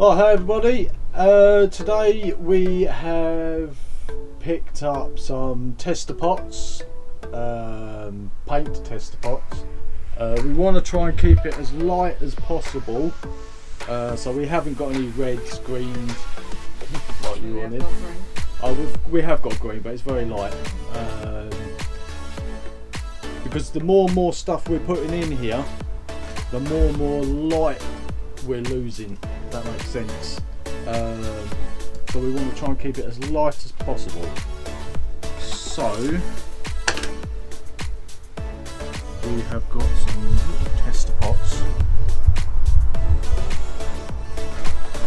Oh, hi everybody. Today we have picked up some tester pots, paint tester pots. We want to try and keep it as light as possible, so we haven't got any reds, greens like you wanted. We have got green, but it's very light, because the more and more stuff we're putting in here, the more and more light we're losing, if that makes sense. So we want to try and keep it as light as possible. So we have got some little tester pots.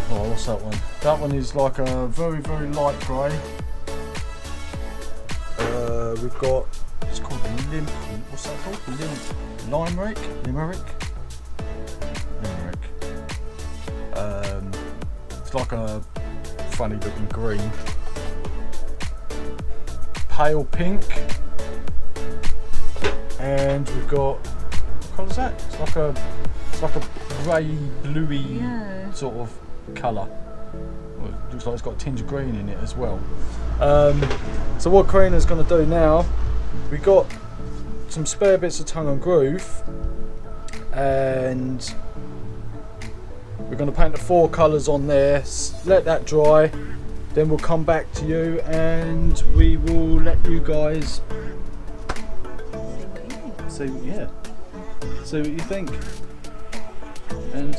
Oh, what's that one? That one is like a very, very light grey. We've got, it's called what's that called? Limerick? It's like a funny looking green. Pale pink. And we've got, what colour is that? It's like a grey, bluey sort of colour. Well, it looks like it's got a tinge of green in it as well. So what Karina's going to do now, we got some spare bits of tongue and groove, and we're going to paint the 4 colours on there, let that dry, then we'll come back to you and we will let you guys see what you think, and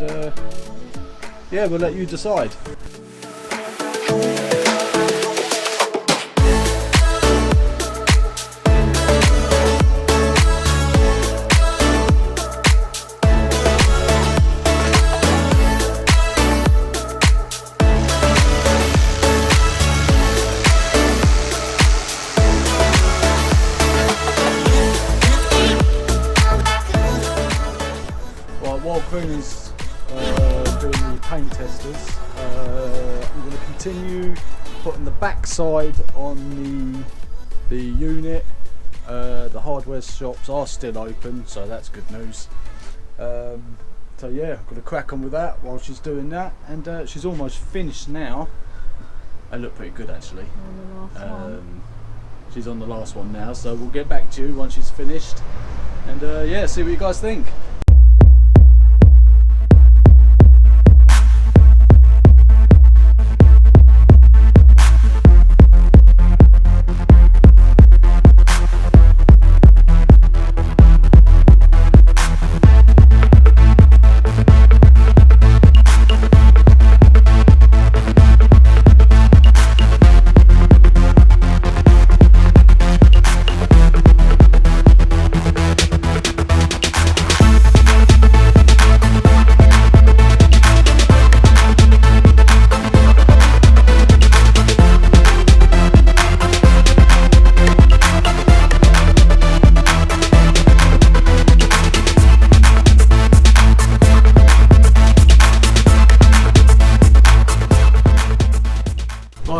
yeah, we'll let you decide. While Karina's doing the paint testers, I'm going to continue putting the backside on the unit. The hardware shops are still open, so that's good news. So yeah, I'm going to crack on with that while she's doing that, and she's almost finished now. They look pretty good actually. She's on the last one now, so we'll get back to you once she's finished, and yeah, see what you guys think.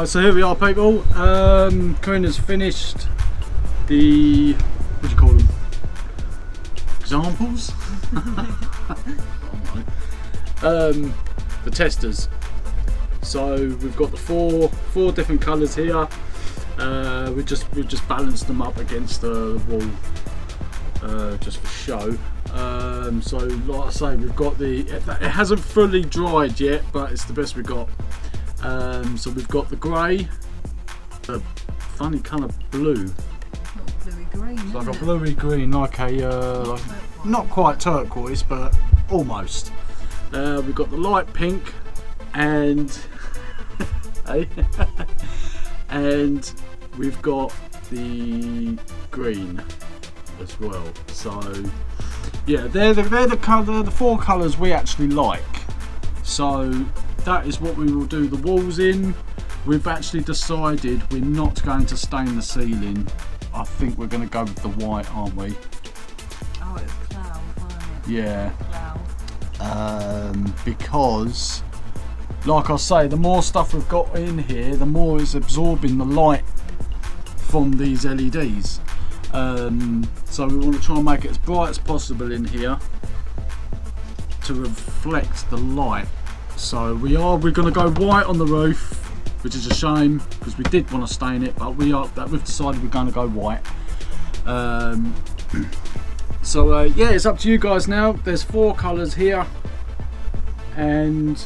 So here we are, people. Karina's finished the, what do you call them? Examples? The testers. So we've got the four different colours here. We've just balanced them up against the wall, just for show. So like I say, we've got it hasn't fully dried yet, but it's the best we've got. So we've got the grey, a funny colour blue. Bluey green. It's like a bluey green, like a not quite turquoise, but almost. We've got the light pink, and and we've got the green as well. So yeah, they're the 4 colours we actually like. So that is what we will do the walls in. We've actually decided we're not going to stain the ceiling. I think we're going to go with the white, aren't we? Oh, it's cloud, wasn't it? Yeah. Cloud. Because, like I say, the more stuff we've got in here, the more it's absorbing the light from these LEDs. So we want to try and make it as bright as possible in here to reflect the light. So we're going to go white on the roof, which is a shame because we did want to stain it, but we've decided we're going to go white. So yeah, it's up to you guys now. There's 4 colours here, and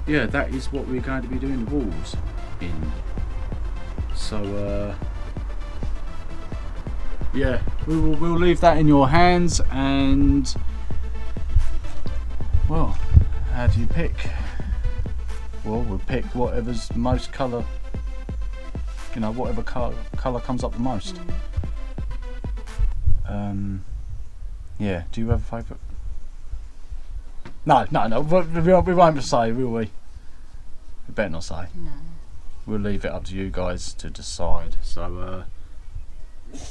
yeah, that is what we're going to be doing the walls in. So yeah, we'll leave that in your hands, and well, how do you pick? Well, we'll pick whatever's most colour, you know, whatever colour comes up the most. Yeah, do you have a favourite? No, we won't say, will we? We better not say. No. We'll leave it up to you guys to decide. So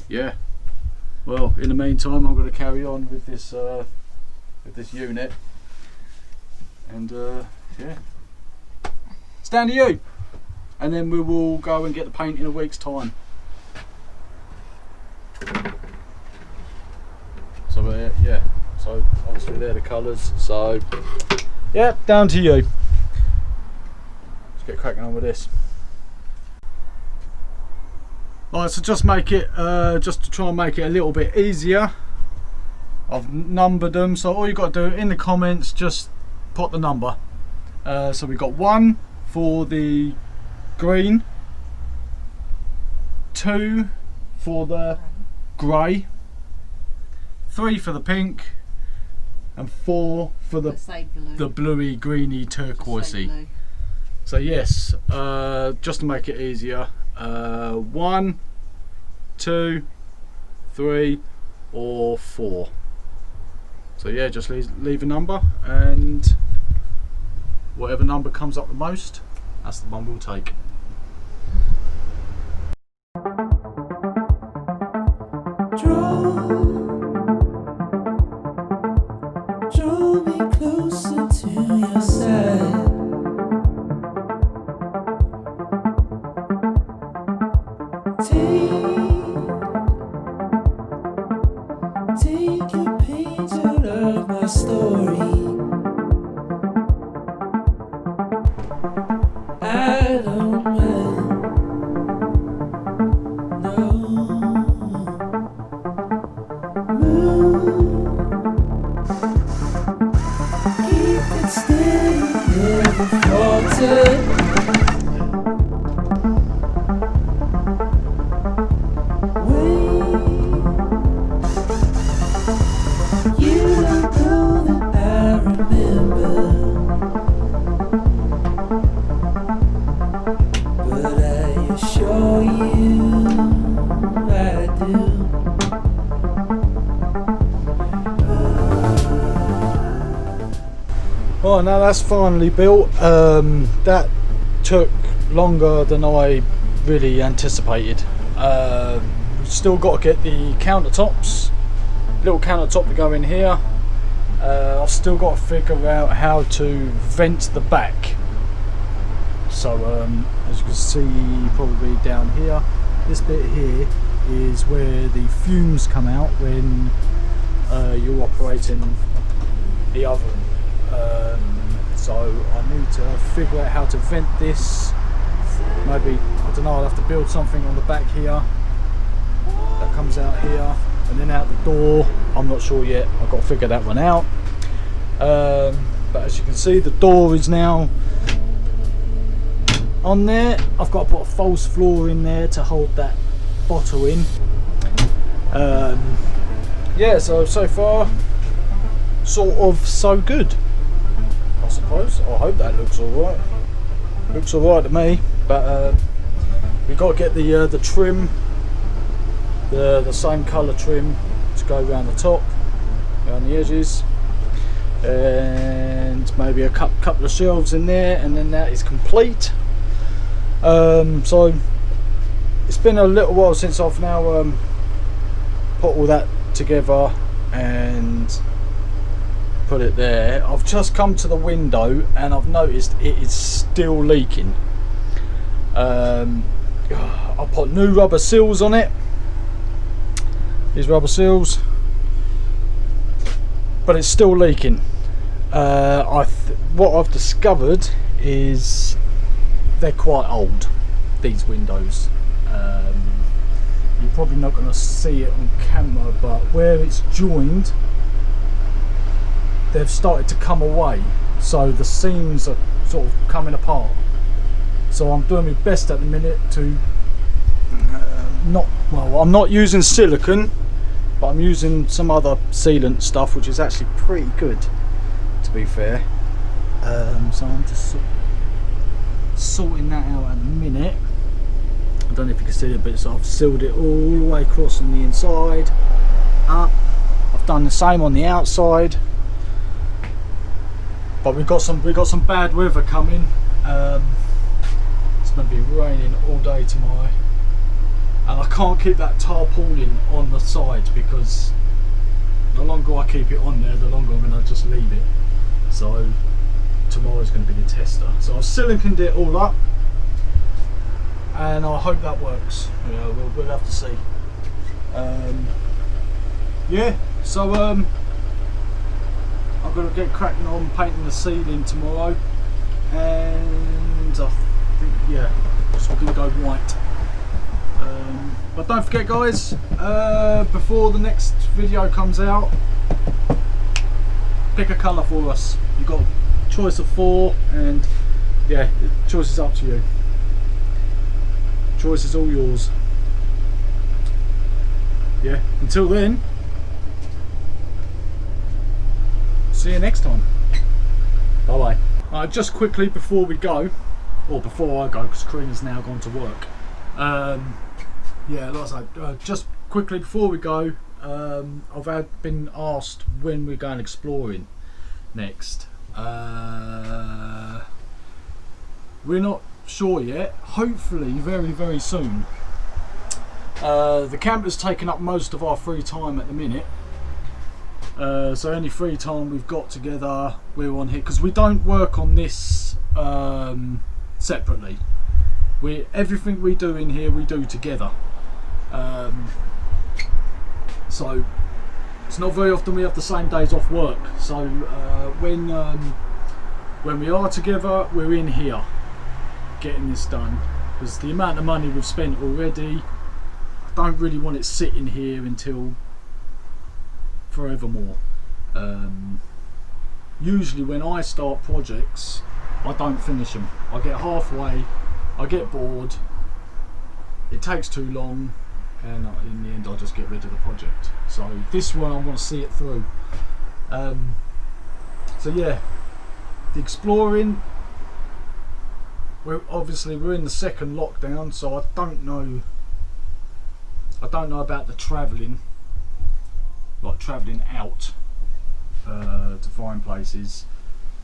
yeah, well, in the meantime I'm going to carry on with this unit, and yeah, it's down to you, and then we will go and get the paint in a week's time. So yeah, so obviously they're the colours, so yeah, down to you. Let's get cracking on with this. Alright, so just to try and make it a little bit easier, I've numbered them, so all you got to do in the comments, just put the number. So we've got 1 for the green, 2 for the grey, 3 for the pink, and 4 for the bluey, greeny, turquoisey. So yes, just to make it easier, 1, 2, 3, or 4. So yeah, just leave a number, and whatever number comes up the most, that's the one we'll take. Draw me closer to your side. Take your page out of my story. I don't mind. No. Move. Keep it steady, never falter. Oh, now that's finally built. That took longer than I really anticipated. We've still got to get the countertops, little countertop to go in here. I've still got to figure out how to vent the back. So as you can see probably down here, this bit here is where the fumes come out when you're operating the oven. So I need to figure out how to vent this. Maybe, I don't know, I'll have to build something on the back here that comes out here and then out the door. I'm not sure yet, I've got to figure that one out. But as you can see, the door is now on there. I've got to put a false floor in there to hold that bottle in. Yeah, so far sort of so good, I suppose. I hope that looks alright. Looks alright to me, but we've got to get the trim, the same colour trim to go around the top, around the edges, and maybe a couple of shelves in there, and then that is complete. So it's been a little while since I've now put all that together and put it there. I've just come to the window and I've noticed it is still leaking. I put new rubber seals on it, these rubber seals, but it's still leaking. what I've discovered is they're quite old, these windows. You're probably not going to see it on camera, but where it's joined, they've started to come away, so the seams are sort of coming apart. So I'm doing my best at the minute to I'm not using silicone, but I'm using some other sealant stuff which is actually pretty good, to be fair. So I'm just sorting that out at the minute. I don't know if you can see it, but so I've sealed it all the way across on the inside, up. I've done the same on the outside. But we've got some bad weather coming. It's going to be raining all day tomorrow, and I can't keep that tarpaulin on the sides because the longer I keep it on there, the longer I'm going to just leave it. So tomorrow's going to be the tester. So I've siliconed it all up, and I hope that works. Yeah, we'll have to see. Yeah, so I'm going to get cracking on painting the ceiling tomorrow, and I think, yeah, so we're going to go white. But don't forget, guys, before the next video comes out, pick a colour for us. You've got a choice of 4, and yeah, the choice is up to you. Choice is all yours. Yeah, until then, see you next time. Bye bye. Just quickly before we go, or before I go, because Karina's now gone to work. Yeah, like I said, just quickly before we go, I've been asked when we're going exploring next. We're not sure yet. Hopefully very, very soon. The camper's taken up most of our free time at the minute. So any free time we've got together, we're on here, because we don't work on this separately. Everything we do in here we do together. So it's not very often we have the same days off work. So when we are together, we're in here getting this done, because the amount of money we've spent already, I don't really want it sitting here until forevermore. Usually when I start projects, I don't finish them. I get halfway, I get bored, it takes too long, and in the end I just get rid of the project. So this one I want to see it through. So yeah, the exploring, we're in the second lockdown, so I don't know about the travelling, like travelling out to find places.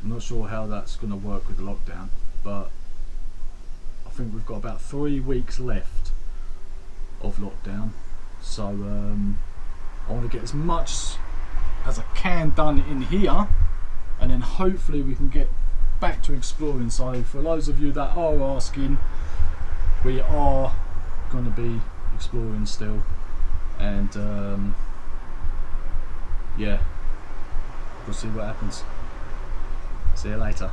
I'm not sure how that's going to work with the lockdown, but I think we've got about 3 weeks left of lockdown, so I want to get as much as I can done in here, and then hopefully we can get back to exploring. So for those of you that are asking, we are going to be exploring still, and yeah, we'll see what happens. See you later.